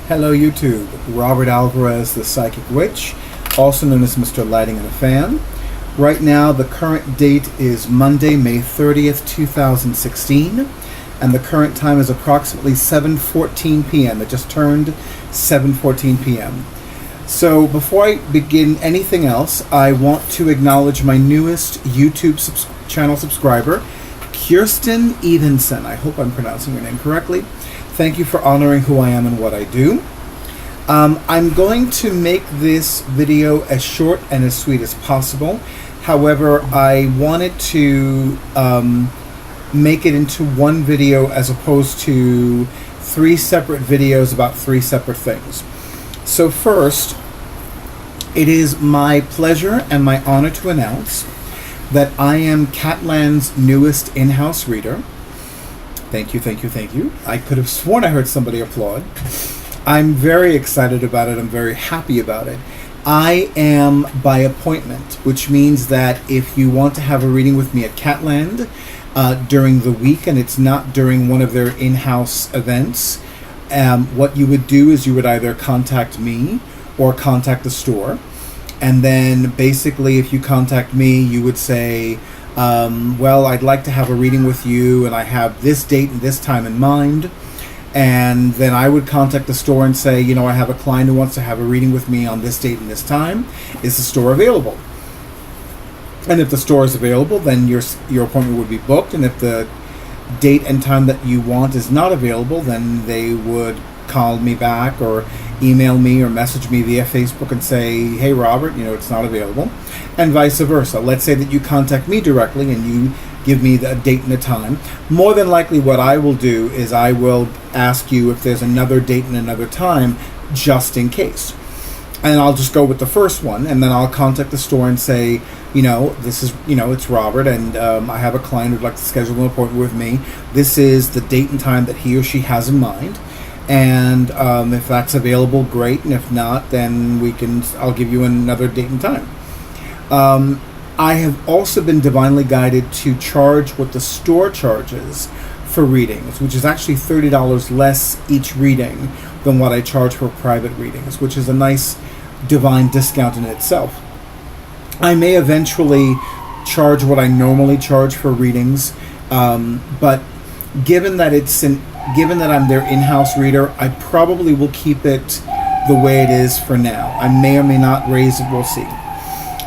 Hello YouTube, Robert Alvarez, the Psychic Witch, also known as Mr. Lighting and a Fan. Right now the current date is Monday, May 30th, 2016, and the current time is approximately 7:14 p.m. It just turned 7:14 p.m. So before I begin anything else, I want to acknowledge my newest YouTube channel subscriber, Kirsten Evenson. I hope I'm pronouncing your name correctly. Thank you for honoring who I am and what I do. I'm going to make this video as short and as sweet as possible. However, I wanted to make it into one video as opposed to 3 separate videos about 3 separate things. So first, it is my pleasure and my honor to announce that I am Catland's newest in-house reader. Thank you, thank you, thank you. I could have sworn I heard somebody applaud. I'm very excited about it. I'm very happy about it. I am by appointment, which means that if you want to have a reading with me at Catland during the week and it's not during one of their in-house events, what you would do is you would either contact me or contact the store. And then basically if you contact me, you would say, well, I'd like to have a reading with you and I have this date and this time in mind. And then I would contact the store and say, you know, I have a client who wants to have a reading with me on this date and this time. Is the store available? And if the store is available, then your appointment would be booked. And if the date and time that you want is not available, then they would call me back or email me or message me via Facebook and say, hey Robert, you know, it's not available, and vice versa. Let's say that you contact me directly and you give me the date and the time. More than likely what I will do is I will ask you if there's another date and another time just in case. And I'll just go with the first one, and then I'll contact the store and say, you know, this is, you know, it's Robert, and I have a client who'd like to schedule an appointment with me. This is the date and time that he or she has in mind. And if that's available, great. And if not, then I'll give you another date and time. I have also been divinely guided to charge what the store charges for readings, which is actually $30 less each reading than what I charge for private readings, which is a nice divine discount in itself. I may eventually charge what I normally charge for readings, but given that I'm their in-house reader, I probably will keep it the way it is for now. I may or may not raise it, we'll see.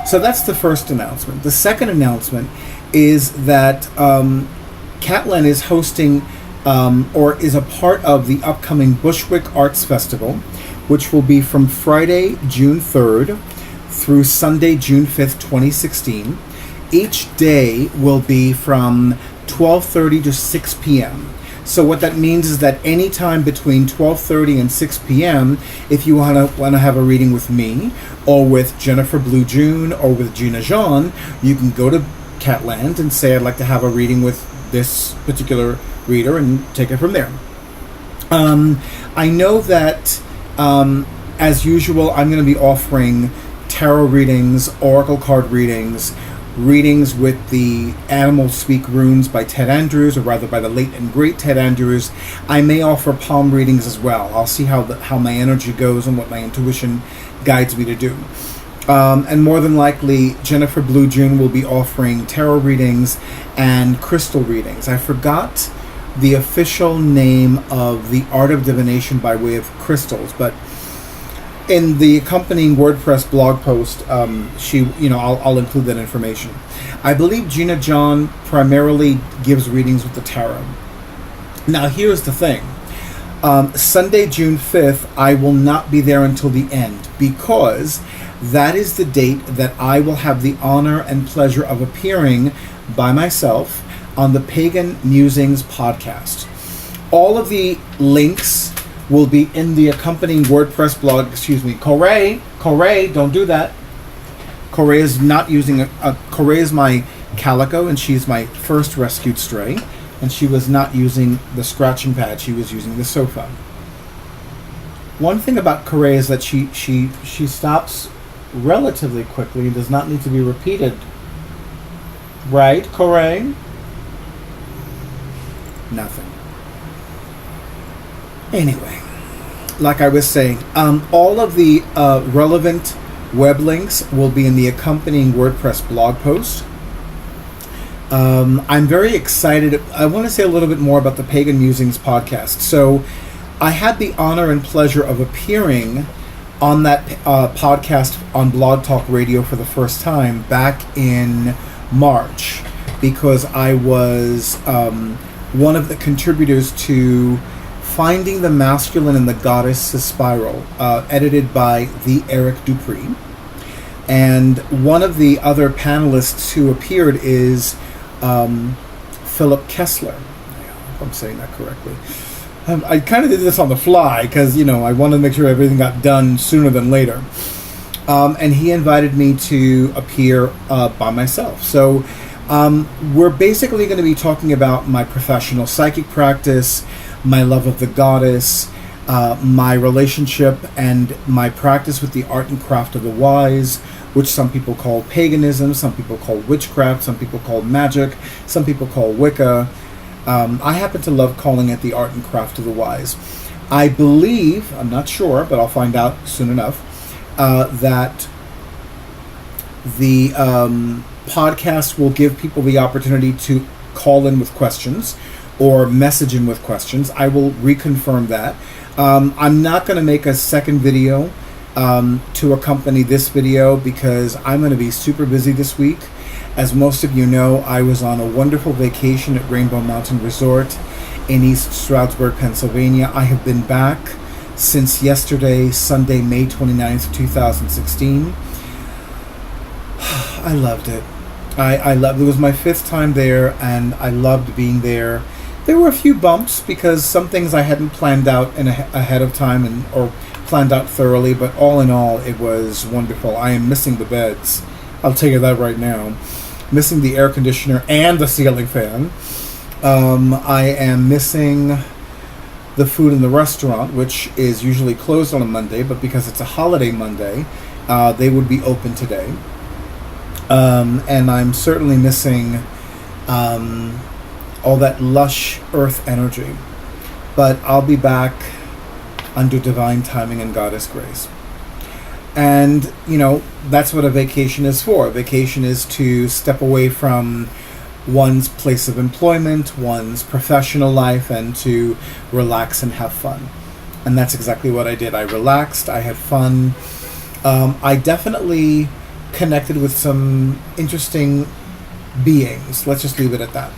So that's the first announcement. The second announcement is that Catland is hosting or is a part of the upcoming Bushwick Arts Festival, which will be from Friday, June 3rd through Sunday, June 5th, 2016. Each day will be from 12:30 to 6 p.m. So what that means is that any time between 12:30 and 6 p.m., if you want to have a reading with me, or with Jennifer Blue June, or with Gina Jean, you can go to Catland and say, I'd like to have a reading with this particular reader, and take it from there. I know that, as usual, I'm going to be offering tarot readings, oracle card readings, readings with the Animal Speak runes by Ted Andrews, or rather by the late and great Ted Andrews. I may offer palm readings as well. I'll see how my energy goes and what my intuition guides me to do. And more than likely, Jennifer Blue June will be offering tarot readings and crystal readings. I forgot the official name of the art of divination by way of crystals, but in the accompanying WordPress blog post, I'll include that information. I believe Gina John primarily gives readings with the tarot. Now, here's the thing. Sunday, June 5th, I will not be there until the end, because that is the date that I will have the honor and pleasure of appearing by myself on the Pagan Musings podcast. All of the links will be in the accompanying WordPress blog. Excuse me, Corey, don't do that. Corey is not using Corey is my calico, and she's my first rescued stray, and she was not using the scratching pad. She was using the sofa. One thing about Corey is that she stops relatively quickly and does not need to be repeated. Right, Corey? Nothing. Anyway, like I was saying, all of the relevant web links will be in the accompanying WordPress blog post. I'm very excited. I want to say a little bit more about the Pagan Musings podcast. So I had the honor and pleasure of appearing on that podcast on BlogTalk Radio for the first time back in March, because I was one of the contributors to Finding the Masculine in the Goddess' Spiral, edited by the Eric Dupree. And one of the other panelists who appeared is Philip Kessler. I hope I'm saying that correctly. I kind of did this on the fly because, I wanted to make sure everything got done sooner than later. And he invited me to appear by myself. So we're basically going to be talking about my professional psychic practice, my love of the goddess, my relationship and my practice with the art and craft of the wise, which some people call paganism, some people call witchcraft, some people call magic, some people call Wicca. I happen to love calling it the art and craft of the wise. I believe, I'm not sure, but I'll find out soon enough, that the podcast will give people the opportunity to call in with questions or message in with questions. I will reconfirm that. I'm not going to make a second video to accompany this video because I'm going to be super busy this week. As most of you know, I was on a wonderful vacation at Rainbow Mountain Resort in East Stroudsburg, Pennsylvania. I have been back since yesterday, Sunday, May 29th, 2016. I loved it. I loved it. It was my 5th time there, and I loved being there. There were a few bumps because some things I hadn't planned out ahead of time or planned out thoroughly, but all in all, it was wonderful. I am missing the beds. I'll tell you that right now. Missing the air conditioner and the ceiling fan. I am missing the food in the restaurant, which is usually closed on a Monday, but because it's a holiday Monday, they would be open today. And I'm certainly missing all that lush earth energy. But I'll be back under divine timing and goddess grace. And, that's what a vacation is for. A vacation is to step away from one's place of employment, one's professional life, and to relax and have fun. And that's exactly what I did. I relaxed, I had fun. I definitely connected with some interesting beings. Let's just leave it at that.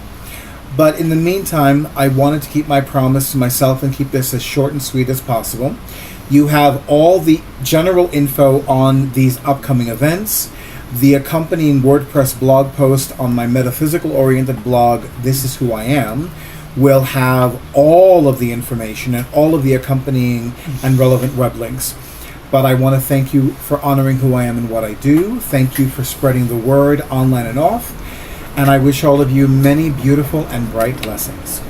But in the meantime, I wanted to keep my promise to myself and keep this as short and sweet as possible. You have all the general info on these upcoming events. The accompanying WordPress blog post on my metaphysical-oriented blog, This Is Who I Am, will have all of the information and all of the accompanying and relevant web links. But I want to thank you for honoring who I am and what I do. Thank you for spreading the word online and off. And I wish all of you many beautiful and bright blessings.